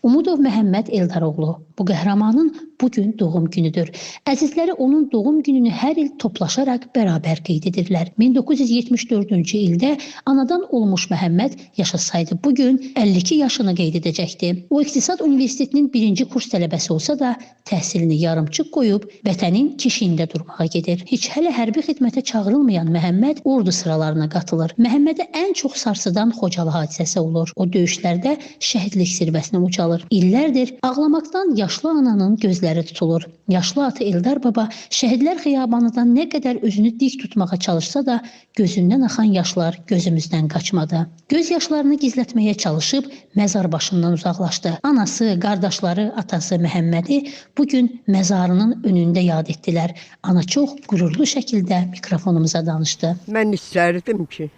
Umudov Məhəmməd Eldaroğlu, bu qəhrəmanın bugün doğum günüdür. Əzizləri onun doğum gününü hər il toplaşaraq bərabər qeyd edirlər. 1974-cü ildə anadan olmuş Məhəmməd yaşasaydı bugün 52 yaşını qeyd edəcəkdi. O, İqtisad Universitetinin birinci kurs tələbəsi olsa da təhsilini yarımçıq qoyub vətənin keşiyində durmağa gedir. Heç hələ hərbi xidmətə çağırılmayan Məhəmməd ordu sıralarına qatılır. Məhəmmədə ən çox sarsıdan Xocalı hadisəsi olur. O döyüşlərdə şəhidlik zirvəsinə ucalır. İllərdir ağlamaqdan yaşlı ananın gözləri tutulur. Yaşlı atı Eldar baba şəhidlər xiyabanından nə qədər özünü dik tutmağa çalışsa da gözündən axan yaşlar gözümüzdən qaçmadı. Göz yaşlarını gizlətməyə çalışıb məzar başından uzaqlaşdı. Anası, qardaşları, atası Məhəmmədi bugün məzarının önündə yad etdilər. Ana çox qürurlu şəkildə mikrofonumuza danışdı. Mən istərdim ki,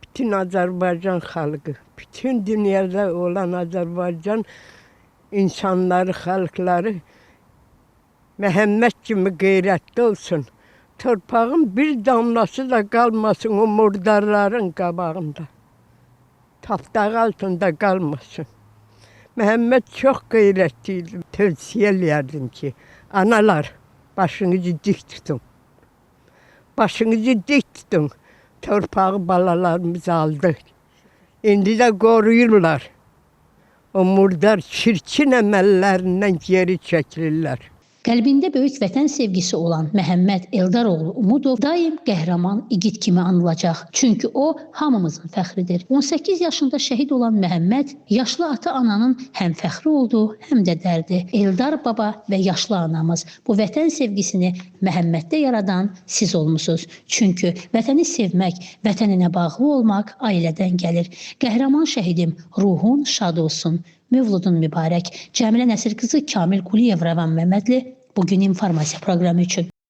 bütün Azərbaycan xalqı, bütün dünyada olan Azərbaycan insanları, xalqları Məhəmməd kimi qeyrətli olsun. Torpağın bir damlası da qalmasın o murdarların qabağında. Tapdağı altında qalmasın. Məhəmməd çox qeyrətli idi. Tövsiyə eləyərdim ki, analar, başınızı dik tutun. Başınızı dik tutun. Torpağı balalarımız aldı. İndi də qoruyurlar. O murdar çirkin əməllərindən geri çəkilirlər. Qəlbində böyük vətən sevgisi olan Məhəmməd Eldaroğlu Umudov daim qəhrəman igid kimi anılacaq. Çünki o hamımızın fəxridir. 18 yaşında şəhid olan Məhəmməd yaşlı ata-ananın həm fəxri oldu, həm də dərdi. Eldar baba və yaşlı anamız bu vətən sevgisini Məhəmməddə yaradan siz olmusunuz. Çünki vətəni sevmək, vətəninə bağlı olmaq ailədən gəlir. Qəhrəman şəhidim, ruhun şad olsun. Mövludun mübarək. Cəmilə Nəsir qızı Kamil Quliyev, Rəvan Məmmədli bugün informasiya proqramı üçün.